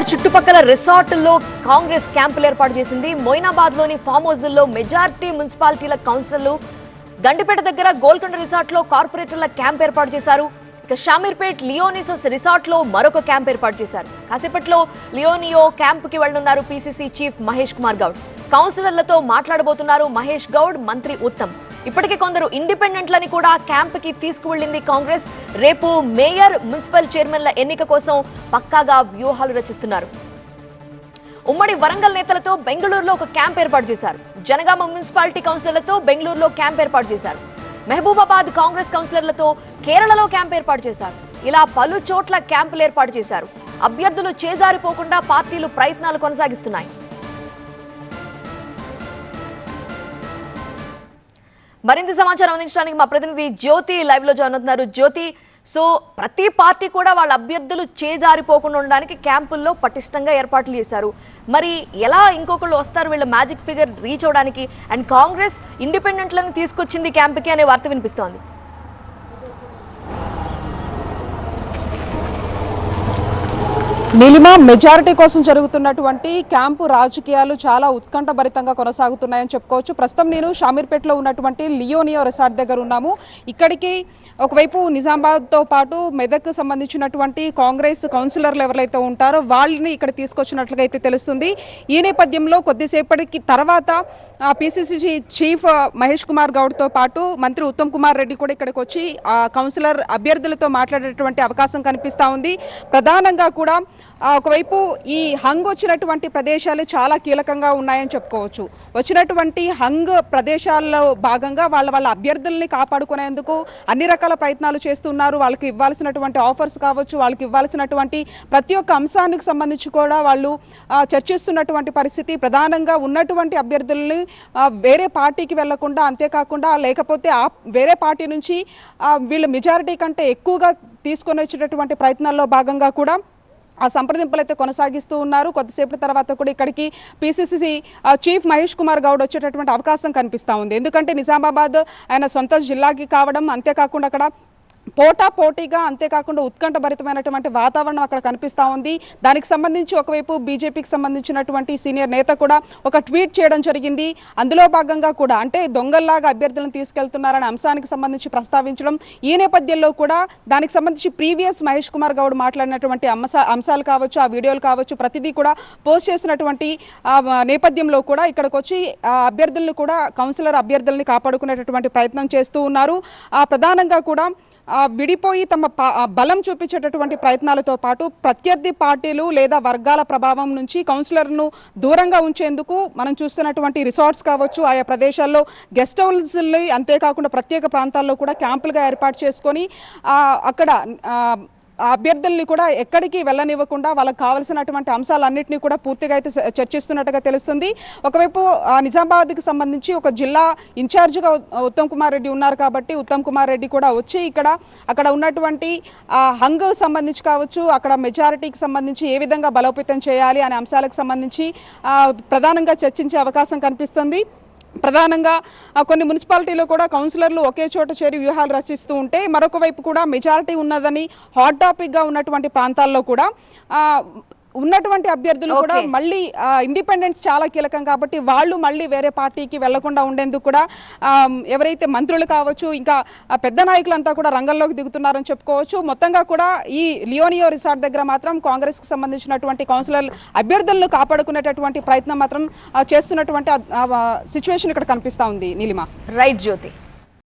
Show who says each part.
Speaker 1: నిజామాబాద్ చుట్టుపక్కల రిసార్టుల్లో కాంగ్రెస్ క్యాంపులు ఏర్పాటు చేసింది. మొయినాబాద్ లోని ఫామ్ హౌజుల్లో మెజారిటీ మున్సిపాలిటీల కౌన్సిలర్లు, గండిపేట దగ్గర గోల్కొండ రిసార్ట్ లో కార్పొరేటర్ల క్యాంప్ ఏర్పాటు చేశారు. ఇక షామీర్పేట్ లియోనిసోస్ రిసార్ట్ లో మరొక క్యాంప్ ఏర్పాటు చేశారు. కాసేపట్లో లియోనియో క్యాంప్ కి వెళ్లనున్నారు పీసీసీ చీఫ్ మహేష్ కుమార్ గౌడ్. కౌన్సిలర్లతో మాట్లాడబోతున్నారు మహేష్ గౌడ్, మంత్రి ఉత్తమ్. ఇప్పటికే కొందరు ఇండిపెండెంట్లని కూడా క్యాంప్ కి తీసుకువెళ్లింది కాంగ్రెస్. రేపు మేయర్, మున్సిపల్ చైర్మన్ల ఎన్నిక కోసం పక్కాగా వ్యూహాలు రచిస్తున్నారు. ఉమ్మడి వరంగల్ నేతలతో బెంగళూరులో ఒక క్యాంప్ ఏర్పాటు చేశారు. జనగామ మున్సిపాలిటీ కౌన్సిలర్లతో బెంగళూరులో క్యాంప్ ఏర్పాటు చేశారు. మహబూబాబాద్ కాంగ్రెస్ కౌన్సిలర్లతో కేరళలో క్యాంప్ ఏర్పాటు చేశారు. ఇలా పలు చోట్ల క్యాంపులు ఏర్పాటు చేశారు. అభ్యర్థులు చేజారిపోకుండా పార్టీలు ప్రయత్నాలు కొనసాగిస్తున్నాయి. మరింత సమాచారం అందించడానికి మా ప్రతినిధి జ్యోతి లైవ్ లో జాయిన్ అవుతున్నారు. జ్యోతి, సో ప్రతి పార్టీ కూడా వాళ్ళ అభ్యర్థులు చేజారిపోకుండా ఉండడానికి క్యాంపుల్లో పటిష్టంగా ఏర్పాట్లు చేశారు. మరి ఎలా ఇంకొకళ్ళు వస్తారు వీళ్ళ మ్యాజిక్ ఫిగర్ రీచ్ అవడానికి? అండ్ కాంగ్రెస్ ఇండిపెండెంట్లను తీసుకొచ్చింది క్యాంప్కి అనే వార్త వినిపిస్తోంది.
Speaker 2: నీలిమా, మెజారిటీ కోసం జరుగుతున్నటువంటి క్యాంపు రాజకీయాలు చాలా ఉత్కంఠభరితంగా కొనసాగుతున్నాయని చెప్పుకోవచ్చు. ప్రస్తుతం నేను షామీర్పేటలో ఉన్నటువంటి లియోనియో రిసార్ట్ దగ్గర ఉన్నాము. ఇక్కడికి ఒకవైపు నిజామాబాద్తో పాటు మెదక్కు సంబంధించినటువంటి కాంగ్రెస్ కౌన్సిలర్లు ఎవరైతే ఉంటారో వాళ్ళని ఇక్కడ తీసుకొచ్చినట్లుగా అయితే తెలుస్తుంది. ఈ నేపథ్యంలో కొద్దిసేపటికి తర్వాత పీసీసీ చీఫ్ మహేష్ కుమార్ గౌడ్తో పాటు మంత్రి ఉత్తమ్ కుమార్ రెడ్డి కూడా ఇక్కడికి వచ్చి కౌన్సిలర్ అభ్యర్థులతో మాట్లాడేటువంటి అవకాశం కనిపిస్తూ ఉంది. ప్రధానంగా కూడా ఒకవైపు ఈ హంగ్ వచ్చినటువంటి ప్రదేశాలు చాలా కీలకంగా ఉన్నాయని చెప్పుకోవచ్చు. వచ్చినటువంటి హంగ్ ప్రదేశాల్లో భాగంగా వాళ్ళ అభ్యర్థుల్ని కాపాడుకునేందుకు అన్ని రకాల ప్రయత్నాలు చేస్తున్నారు. వాళ్ళకి ఇవ్వాల్సినటువంటి ఆఫర్స్ కావచ్చు, వాళ్ళకి ఇవ్వాల్సినటువంటి ప్రతి ఒక్క అంశానికి సంబంధించి కూడా వాళ్ళు చర్చిస్తున్నటువంటి పరిస్థితి. ప్రధానంగా ఉన్నటువంటి అభ్యర్థుల్ని వేరే పార్టీకి వెళ్లకుండా, అంతేకాకుండా లేకపోతే వేరే పార్టీ నుంచి వీళ్ళు మెజారిటీ కంటే ఎక్కువగా తీసుకొని వచ్చేటటువంటి ప్రయత్నాల్లో భాగంగా కూడా ఆ సంప్రదింపులు అయితే కొనసాగిస్తూ ఉన్నారు. కొద్దిసేపటి తర్వాత కూడా ఇక్కడికి పీసీసీ చీఫ్ మహేష్ కుమార్ గౌడ్ వచ్చేటటువంటి అవకాశం కనిపిస్తూ ఉంది. ఎందుకంటే నిజామాబాద్ ఆయన సొంత జిల్లాకి కావడం, అంతేకాకుండా అక్కడ పోటాపోటీగా, అంతేకాకుండా ఉత్కంఠభరితమైనటువంటి వాతావరణం అక్కడ కనిపిస్తూ ఉంది. దానికి సంబంధించి ఒకవైపు బీజేపీకి సంబంధించినటువంటి సీనియర్ నేత కూడా ఒక ట్వీట్ చేయడం జరిగింది. అందులో భాగంగా కూడా అంటే దొంగల్లాగా అభ్యర్థులను తీసుకెళ్తున్నారనే అంశానికి సంబంధించి ప్రస్తావించడం. ఈ నేపథ్యంలో కూడా దానికి సంబంధించి ప్రీవియస్ మహేష్ కుమార్ గౌడ్ మాట్లాడినటువంటి అంశాలు కావచ్చు, ఆ వీడియోలు కావచ్చు, ప్రతిదీ కూడా పోస్ట్ చేసినటువంటి నేపథ్యంలో కూడా ఇక్కడికి వచ్చి అభ్యర్థులను కూడా కౌన్సిలర్ అభ్యర్థుల్ని కాపాడుకునేటటువంటి ప్రయత్నం చేస్తూ ఉన్నారు. ప్రధానంగా కూడా విడిపోయి తమ బలం చూపించేటటువంటి ప్రయత్నాలతో పాటు ప్రత్యర్థి పార్టీలు లేదా వర్గాల ప్రభావం నుంచి కౌన్సిలర్ను దూరంగా ఉంచేందుకు మనం చూస్తున్నటువంటి రిసార్ట్స్ కావచ్చు, ఆయా ప్రదేశాల్లో గెస్ట్ హౌస్లు, అంతేకాకుండా ప్రత్యేక ప్రాంతాల్లో కూడా క్యాంపులుగా ఏర్పాటు చేసుకొని అక్కడ అభ్యర్థుల్ని కూడా ఎక్కడికి వెళ్ళనివ్వకుండా వాళ్ళకి కావాల్సినటువంటి అంశాలన్నింటినీ కూడా పూర్తిగా అయితే చర్చిస్తున్నట్టుగా తెలుస్తుంది. ఒకవైపు నిజామాబాద్కి సంబంధించి ఒక జిల్లా ఇన్ఛార్జిగా ఉత్తమ్ కుమార్ రెడ్డి ఉన్నారు కాబట్టి ఉత్తమ్ కుమార్ రెడ్డి కూడా వచ్చి అక్కడ ఉన్నటువంటి హంగ్ సంబంధించి కావచ్చు, అక్కడ మెజారిటీకి సంబంధించి ఏ విధంగా బలోపేతం చేయాలి అనే అంశాలకు సంబంధించి ప్రధానంగా చర్చించే అవకాశం కనిపిస్తుంది. ప్రధానంగా కొన్ని మున్సిపాలిటీలో కూడా కౌన్సిలర్లు ఒకే చోట చేరి వ్యూహాలు రచిస్తూ ఉంటే, మరొక వైపు కూడా మెజారిటీ ఉన్నదని హాట్ టాపిక్గా ఉన్నటువంటి ప్రాంతాల్లో కూడా ఉన్నటువంటి అభ్యర్థులు కూడా మళ్ళీ ఇండిపెండెన్స్ చాలా కీలకం కాబట్టి వాళ్ళు మళ్ళీ వేరే పార్టీకి వెళ్లకుండా ఉండేందుకు కూడా ఎవరైతే మంత్రులు కావచ్చు, ఇంకా పెద్ద నాయకులంతా కూడా రంగంలోకి దిగుతున్నారని చెప్పుకోవచ్చు. మొత్తంగా కూడా ఈ లియోనియో రిసార్ట్ దగ్గర మాత్రం కాంగ్రెస్కి సంబంధించినటువంటి కౌన్సిలర్ అభ్యర్థులను కాపాడుకునేటటువంటి ప్రయత్నం మాత్రం చేస్తున్నటువంటి సిచ్యువేషన్ ఇక్కడ కనిపిస్తా ఉంది. నీలిమా.
Speaker 1: రైట్ జ్యోతి.